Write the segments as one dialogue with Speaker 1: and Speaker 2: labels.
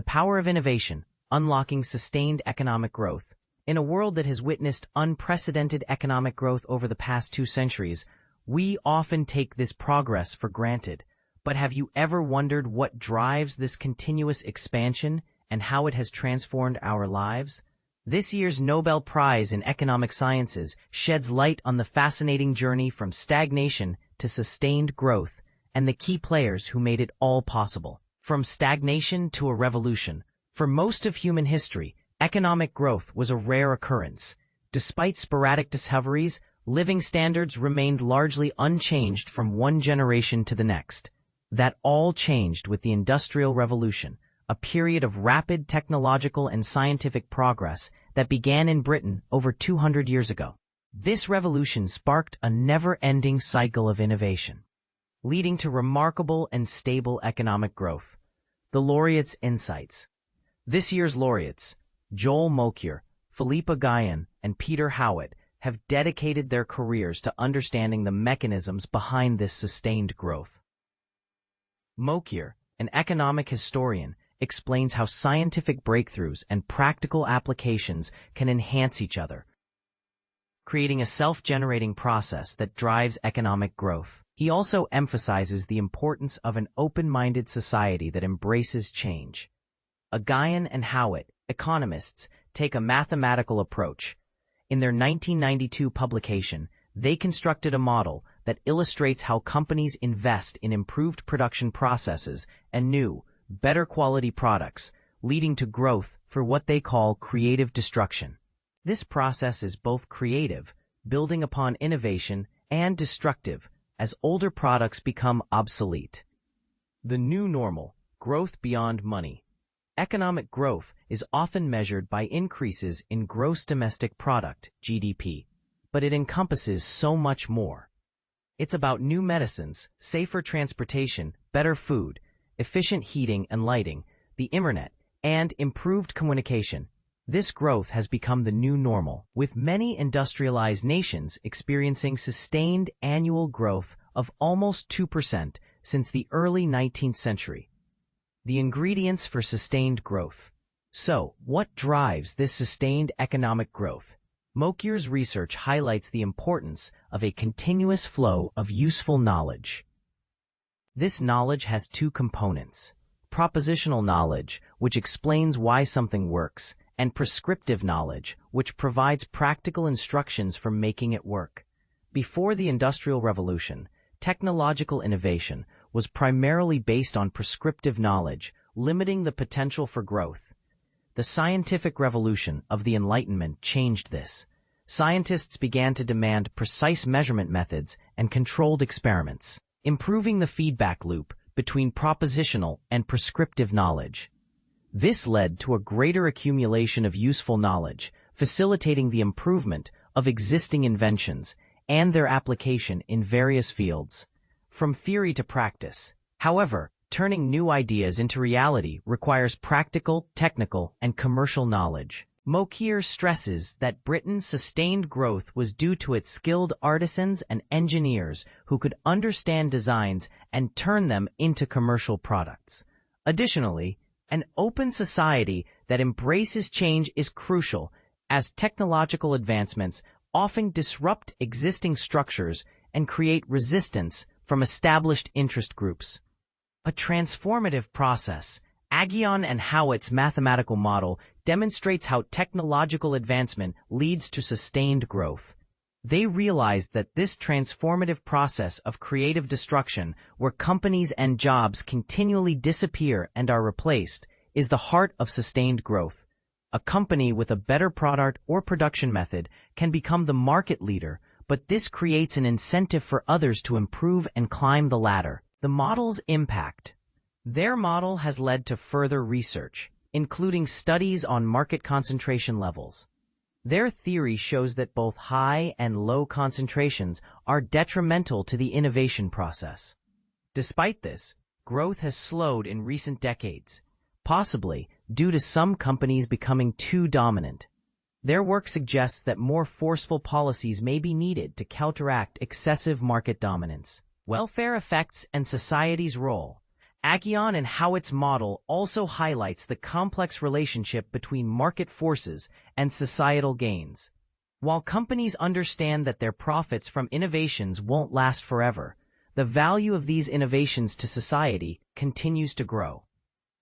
Speaker 1: power of innovation, unlocking sustained economic growth. In a world that has witnessed unprecedented economic growth over the past 2 centuries, we often take this progress for granted. But have you ever wondered what drives this continuous expansion and how it has transformed our lives? This year's Nobel Prize in Economic Sciences sheds light on the fascinating journey from stagnation to sustained growth and the key players who made it all possible. From stagnation to a revolution, for most of human history, economic growth was a rare occurrence. Despite sporadic discoveries, living standards remained largely unchanged from one generation to the next. That all changed with the Industrial Revolution, a period of rapid technological and scientific progress that began in Britain over 200 years ago. This revolution sparked a never-ending cycle of innovation, leading to remarkable and stable economic growth. The laureates' insights. This year's laureates, Joel Mokyr, Philippe Aghion, and Peter Howitt, have dedicated their careers to understanding the mechanisms behind this sustained growth. Mokyr, an economic historian, explains how scientific breakthroughs and practical applications can enhance each other, creating a self-generating process that drives economic growth. He also emphasizes the importance of an open-minded society that embraces change. Aghion and Howitt, economists, take a mathematical approach. In their 1992 publication, they constructed a model that illustrates how companies invest in improved production processes and new, better quality products, leading to growth for what they call creative destruction. This process is both creative, building upon innovation, and destructive, as older products become obsolete. The new normal, growth beyond money. Economic growth is often measured by increases in gross domestic product, GDP, but it encompasses so much more. It's about new medicines, safer transportation, better food, efficient heating and lighting, the internet, and improved communication. This growth has become the new normal, with many industrialized nations experiencing sustained annual growth of almost 2% since the early 19th century. The ingredients for sustained growth. So, what drives this sustained economic growth? Mokyr's research highlights the importance of a continuous flow of useful knowledge. This knowledge has two components: propositional knowledge, which explains why something works, and prescriptive knowledge, which provides practical instructions for making it work. Before the Industrial Revolution, technological innovation was primarily based on prescriptive knowledge, limiting the potential for growth. The scientific revolution of the Enlightenment changed this. Scientists began to demand precise measurement methods and controlled experiments, improving the feedback loop between propositional and prescriptive knowledge. This led to a greater accumulation of useful knowledge, facilitating the improvement of existing inventions and their application in various fields, from theory to practice. However, turning new ideas into reality requires practical, technical, and commercial knowledge. Mokyr stresses that Britain's sustained growth was due to its skilled artisans and engineers who could understand designs and turn them into commercial products. Additionally, an open society that embraces change is crucial, as technological advancements often disrupt existing structures and create resistance from established interest groups. A transformative process. Aghion and Howitt's mathematical model demonstrates how technological advancement leads to sustained growth. They realized that this transformative process of creative destruction, where companies and jobs continually disappear and are replaced, is the heart of sustained growth. A company with a better product or production method can become the market leader, but this creates an incentive for others to improve and climb the ladder. The model's impact. Their model has led to further research, including studies on market concentration levels. Their theory shows that both high and low concentrations are detrimental to the innovation process. Despite this, growth has slowed in recent decades, possibly due to some companies becoming too dominant. Their work suggests that more forceful policies may be needed to counteract excessive market dominance. Welfare effects and society's role. Aghion and Howitt's model also highlights the complex relationship between market forces and societal gains. While companies understand that their profits from innovations won't last forever, the value of these innovations to society continues to grow.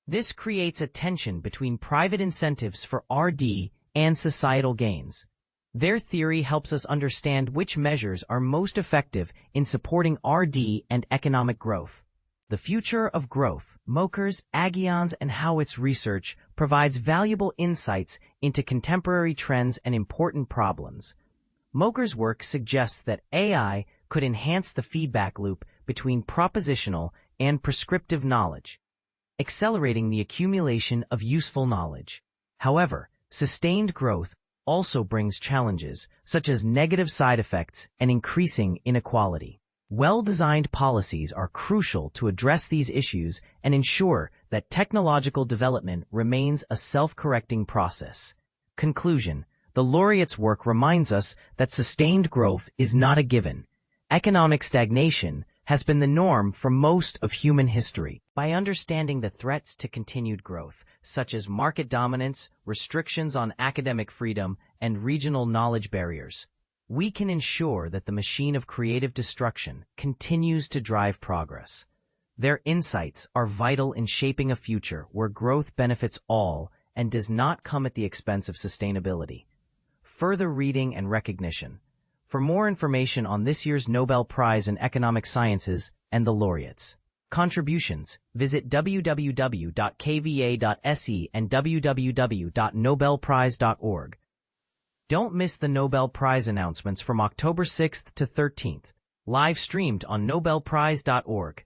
Speaker 1: This creates a tension between private incentives for R&D and societal gains. Their theory helps us understand which measures are most effective in supporting R&D and economic growth. The future of growth, Mokyr's, Aghion's, and Howitt's research provides valuable insights into contemporary trends and important problems. Mokyr's work suggests that AI could enhance the feedback loop between propositional and prescriptive knowledge, accelerating the accumulation of useful knowledge. However, sustained growth also brings challenges, such as negative side effects and increasing inequality. Well-designed policies are crucial to address these issues and ensure that technological development remains a self-correcting process. Conclusion: the laureate's work reminds us that sustained growth is not a given. Economic stagnation has been the norm for most of human history. By understanding the threats to continued growth, such as market dominance, restrictions on academic freedom, and regional knowledge barriers, we can ensure that the machine of creative destruction continues to drive progress. Their insights are vital in shaping a future where growth benefits all and does not come at the expense of sustainability. Further reading and recognition. For more information on this year's Nobel Prize in Economic Sciences and the laureates' contributions, visit www.kva.se and www.nobelprize.org. Don't miss the Nobel Prize announcements from October 6th to 13th, live streamed on nobelprize.org.